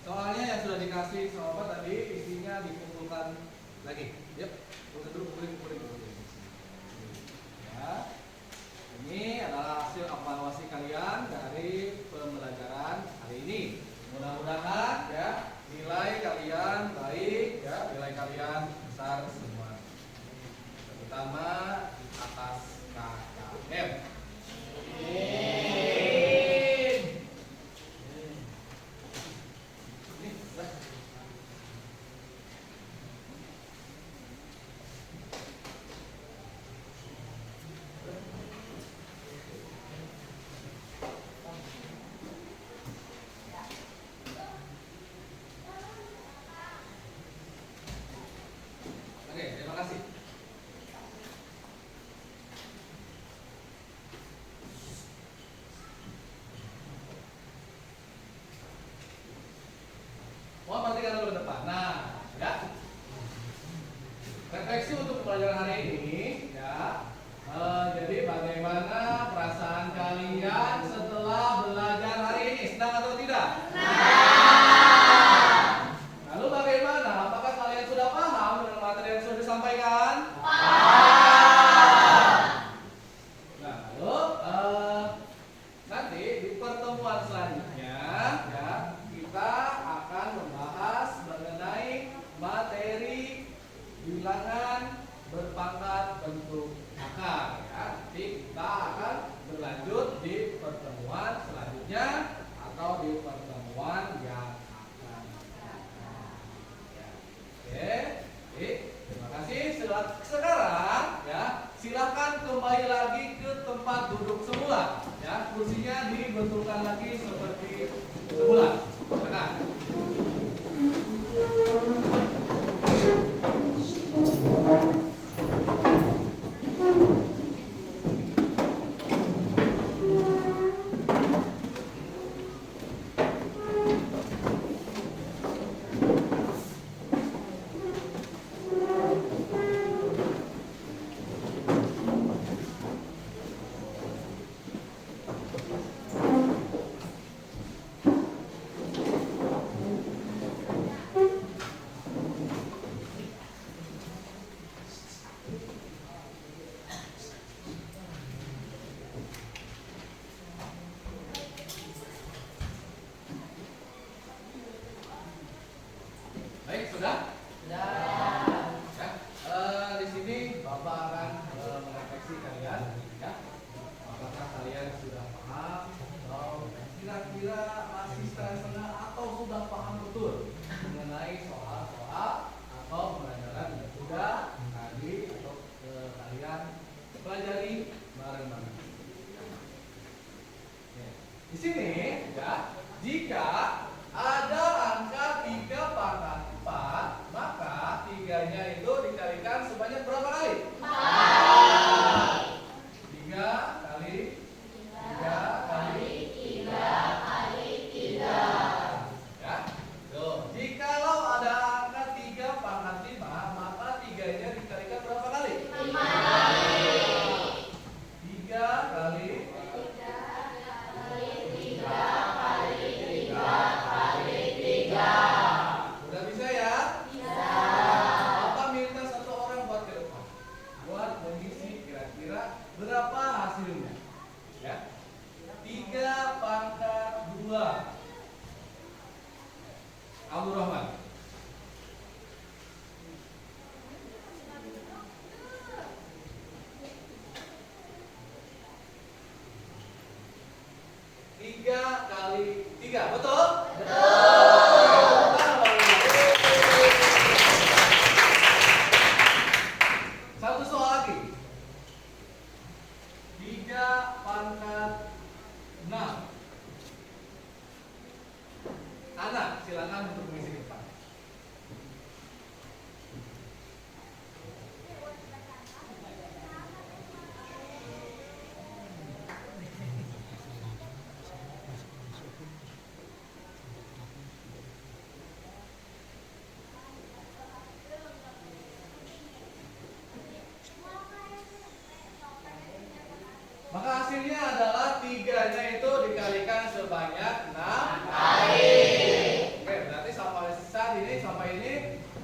Soalnya yang sudah dikasih sama Pak tadi isinya dikumpulkan lagi. Yuk, kumpulin. Ya. Ini adalah hasil evaluasi kalian dari pembelajaran hari ini. Mudah-mudahan ya nilai kalian baik, ya nilai kalian besar semua. Terutama atas KKM. Oke, terima kasih. Mau perhatikan dulu ke depan. Nah, ya. Refleksi untuk pelajaran hari ini, ya. Jadi bagaimana perasaan kalian setelah belajar hari ini? Senang atau tidak? Lalu bagaimana? Apakah kalian sudah paham dengan materi yang sudah disampaikan? Nah, lalu nanti di pertemuan selanjutnya, ya, kita akan membahas mengenai materi bilangan berpangkat bentuk akar. Ya, nanti kita akan berlanjut di pertemuan selanjutnya atau di pertemuan yang akan datang. Ya. Oke, terima kasih. Sekarang ya silakan kembali lagi ke tempat duduk semula. Ya, kursinya dibentulkan lagi seperti semula. Silakan. Baik, sudah? Ya. Di sini Bapak akan merefleksi kalian, ya. Apakah kalian sudah paham atau kira-kira masih setengah-setengah atau sudah paham betul mengenai soal-soal atau pembelajaran yang sudah tadi atau kalian pelajari bareng-bareng. Ya. Di sini, ya, jika ada angka 3 pangkat 4, maka 3-nya itu dikalikan sebanyak berapa kali? 4. 3 kali 3 kali 3 kali 3. Ya. Tuh, jikalau ada angka 3 pangkat 5, maka 3-nya dikalikan berapa kali? 5 kali. 3 kali 3 kali 3 kali 3 kali 3. Udah bisa ya? Bisa. Bapak minta satu orang buat ke depan, buat mengisi kira-kira berapa hasilnya. Ya. 3 pangkat 2. Abdul Rahman. Tiga kali 3, betul? Satu soal lagi. 3 pangkat 6. Anak, silakan untuk mengisi ke depan. hasilnya adalah 3-nya itu dikalikan sebanyak 6 kali. Oke, berarti sampai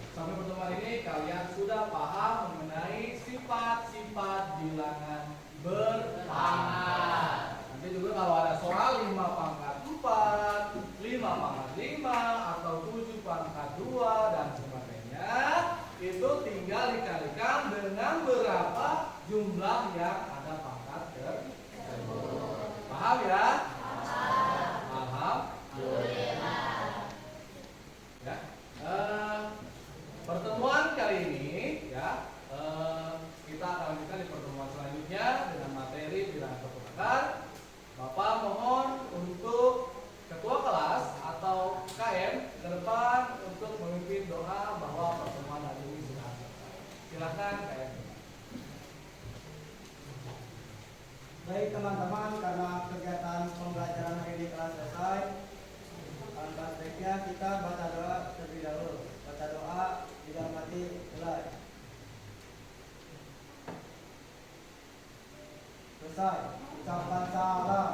pertemuan ini kalian sudah paham mengenai sifat-sifat bilangan berpangkat. Nanti juga kalau ada soal 5 pangkat 4, 5 pangkat 5, atau 7 pangkat 2 dan sebagainya, itu tinggal dikalikan dengan berapa jumlah yang ada pangkat tersebut. Paham ya? Paham. Ya. Pertemuan kali ini ya, kita akan lanjutkan di pertemuan selanjutnya dengan materi bilangan pertukaran. Bapak mohon untuk ketua kelas atau KM ke depan untuk memimpin doa bahwa pertemuan hari ini sudah selesai. Silakan KM. Baik teman-teman, karena kegiatan pembelajaran hari ini telah selesai, alangkah baiknya kita baca doa terlebih dahulu. Baca doa dihormati mulai. Selesai. Ucapan salam.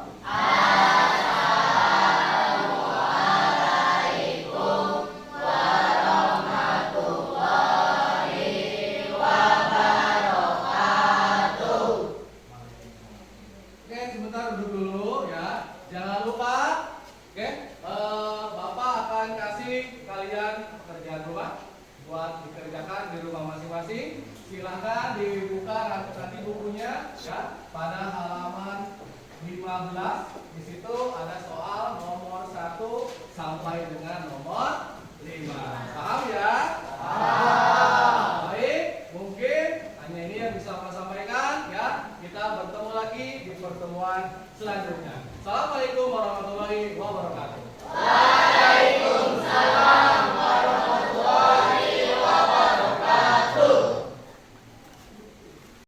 Oke, sebentar duduk dulu ya. Jangan lupa, oke, Bapak akan kasih kalian pekerjaan rumah buat dikerjakan di rumah masing-masing. Silahkan dibuka nanti bukunya ya, pada halaman 15. Di situ ada soal nomor 1 sampai dengan nomor 5. Paham ya? Paham. Baik, mungkin hanya ini yang bisa saya sampaikan ya. Kita bertemu lagi di pertemuan selanjutnya. Assalamualaikum warahmatullahi wabarakatuh.